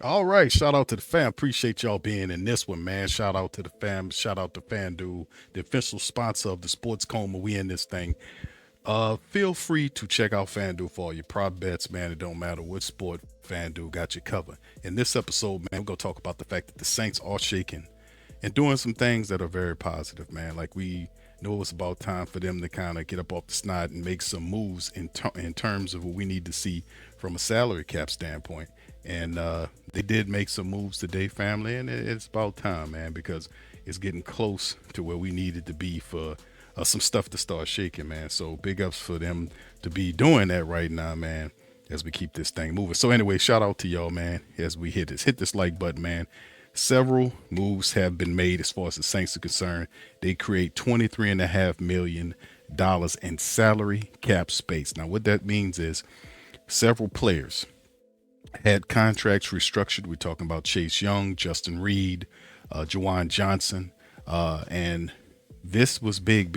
All right, shout out to the fam. Appreciate y'all being in this one, man. Shout out to the fam. Shout out to FanDuel, the official sponsor of the Sports Coma. We in this thing. Feel free to check out FanDuel for all your prop bets, man. It don't matter what sport, FanDuel got you covered. In this episode, man, we're gonna talk about the fact that the Saints are shaking and doing some things that are very positive, man. Like we know it's about time for them to kind of get up off the snot and make some moves in terms of what we need to see from a salary cap standpoint. And they did make some moves today, family, and it's about time, man, because it's getting close to where we needed to be for some stuff to start shaking, man. So big ups for them to be doing that right now, man, as we keep this thing moving. So anyway, shout out to y'all, man, as we hit this like button, man. Several moves have been made as far as the Saints are concerned. They create $23.5 million in salary cap space. Now, what that means is several players had contracts restructured. We're talking about Chase Young, Justin Reid, Juwan Johnson, and this was big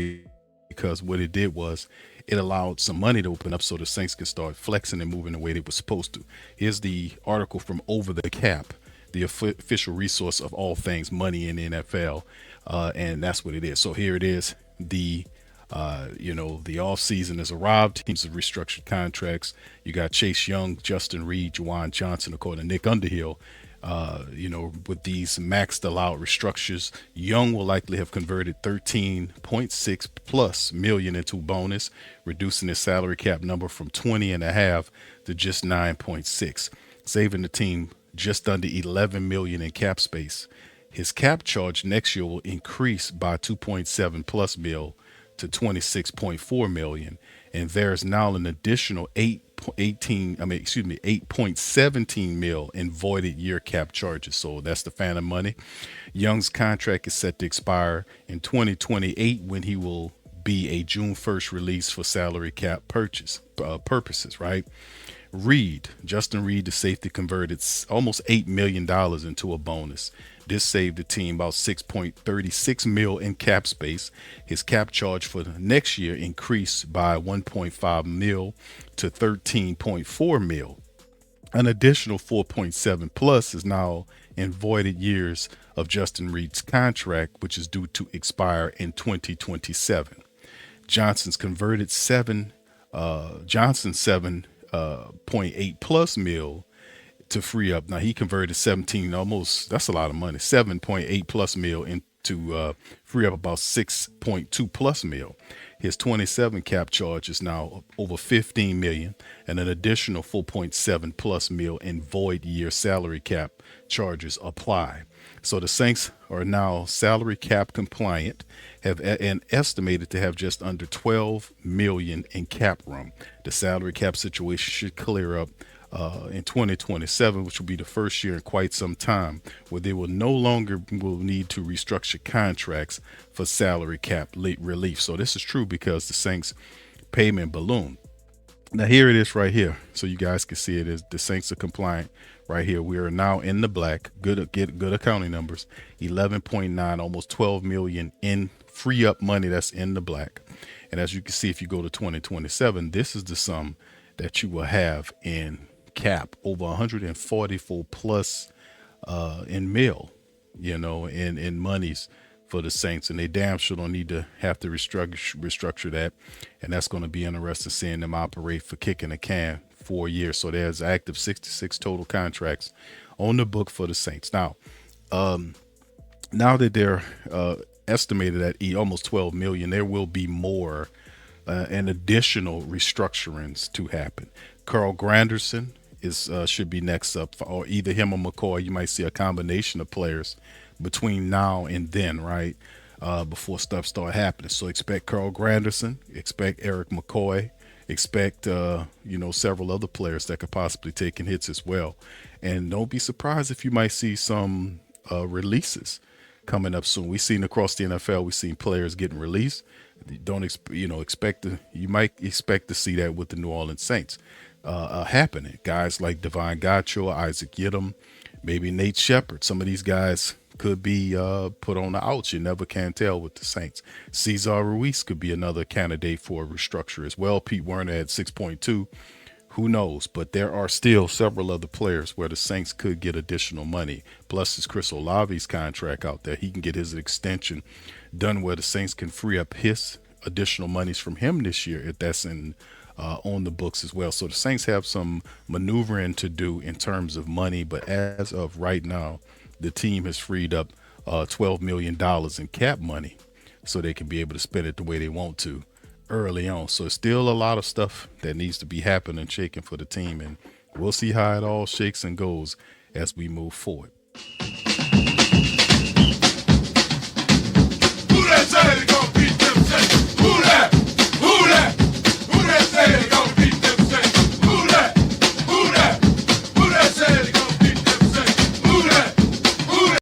because what it did was it allowed some money to open up so the Saints could start flexing and moving the way they were supposed to. Here's the article from Over the Cap, the official resource of all things money in the NFL, and that's what it is. So here it is. The offseason has arrived. Teams have restructured contracts. You got Chase Young, Justin Reid, Juwan Johnson, according to Nick Underhill. With these maxed allowed restructures, Young will likely have converted 13.6 plus million into bonus, reducing his salary cap number from 20.5 to just 9.6, saving the team just under 11 million in cap space. His cap charge next year will increase by 2.7 plus mil to 26.4 million, and there's now an additional 8.17 mil in voided year cap charges. So that's the phantom money. Young's contract is set to expire in 2028 when he will be a June 1st release for salary cap purposes, right? Justin Reid, the safety, converted almost $8 million into a bonus. This saved the team about 6.36 mil in cap space. His cap charge for the next year increased by 1.5 mil to 13.4 mil. An additional 4.7 plus is now in voided years of Justin Reid's contract, which is due to expire in 2027. Johnson's converted 7.8 plus mil to free up. Now he converted 17, almost, that's a lot of money, 7.8 plus mil into free up about 6.2 plus mil. His 27 cap charge is now over 15 million, and an additional 4.7 plus mil in void year salary cap charges apply. So the Saints are now salary cap compliant, and estimated to have just under 12 million in cap room. The salary cap situation should clear up in 2027, which will be the first year in quite some time where they will no longer need to restructure contracts for salary cap relief. So this is true because the Saints payment balloon. Now here it is right here, so you guys can see it is the Saints are compliant right here. We are now in the black. Good accounting numbers. 11.9, almost 12 million in free up money that's in the black. And as you can see, if you go to 2027, this is the sum that you will have in cap, over 144 plus in mil, in monies for the Saints, and they damn sure don't need to have to restructure that. And that's going to be interesting seeing them operate for kicking a can 4 years. So there's active 66 total contracts on the book for the Saints. Now that they're estimated at almost 12 million, there will be more and additional restructurings to happen. Carl Granderson should be next up, or either him or McCoy. You might see a combination of players between now and then, right? Before stuff start happening. So expect Carl Granderson, expect Eric McCoy, expect several other players that could possibly take hits as well. And don't be surprised if you might see some releases coming up soon. We've seen across the NFL, we've seen players getting released. You might expect to see that with the New Orleans Saints. happening. Guys like Devon Gotcho, Isaac Yiddom, maybe Nate Shepard. Some of these guys could be put on the outs. You never can tell with the Saints. Cesar Ruiz could be another candidate for a restructure as well. Pete Werner at 6.2. Who knows? But there are still several other players where the Saints could get additional money. Plus, is Chris Olave's contract out there. He can get his extension done where the Saints can free up his additional monies from him this year if that's in on the books as well. So the Saints have some maneuvering to do in terms of money. But as of right now, the team has freed up $12 million in cap money so they can be able to spend it the way they want to early on. So it's still a lot of stuff that needs to be happening and shaking for the team, and we'll see how it all shakes and goes as we move forward. Who that say they gonna beat them Saints? Who that? Who that? Who that say they gonna beat them Saints? Who that? Who that? Who that say they gonna beat them Saints? Who that? Who that?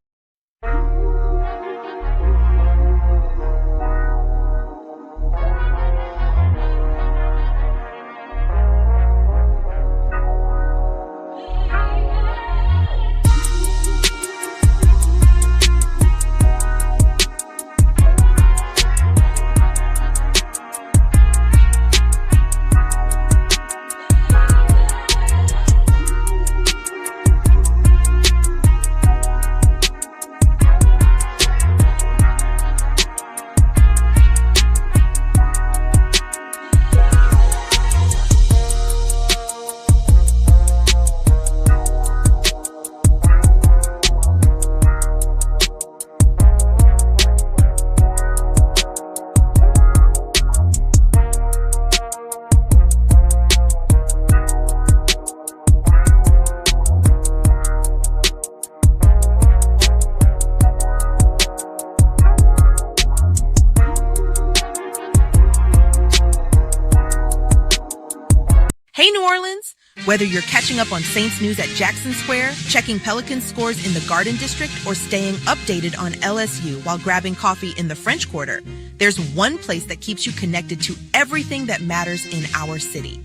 Hey, New Orleans! Whether you're catching up on Saints news at Jackson Square, checking Pelicans scores in the Garden District, or staying updated on LSU while grabbing coffee in the French Quarter, there's one place that keeps you connected to everything that matters in our city.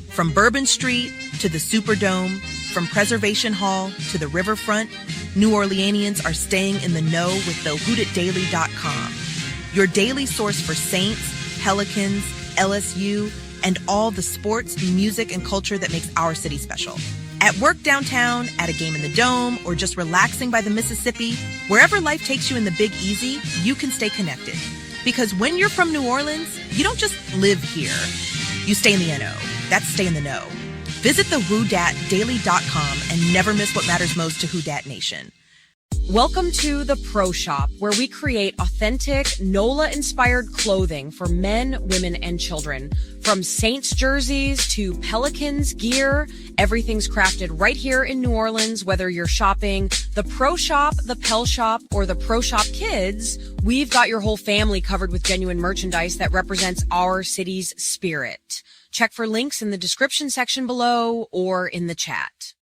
From Bourbon Street to the Superdome, from Preservation Hall to the Riverfront, New Orleanians are staying in the know with thehootitdaily.com. Your daily source for Saints, Pelicans, LSU, and all the sports, music, and culture that makes our city special. At work downtown, at a game in the Dome, or just relaxing by the Mississippi, wherever life takes you in the Big Easy, you can stay connected. Because when you're from New Orleans, you don't just live here. You stay in the NO. That's stay in the know. Visit thehootdatdaily.com and never miss what matters most to Who Dat Nation. Welcome to the Pro Shop, where we create authentic NOLA-inspired clothing for men, women, and children. From Saints jerseys to Pelicans gear, everything's crafted right here in New Orleans. Whether you're shopping the Pro Shop, the Pel Shop, or the Pro Shop Kids, we've got your whole family covered with genuine merchandise that represents our city's spirit. Check for links in the description section below or in the chat.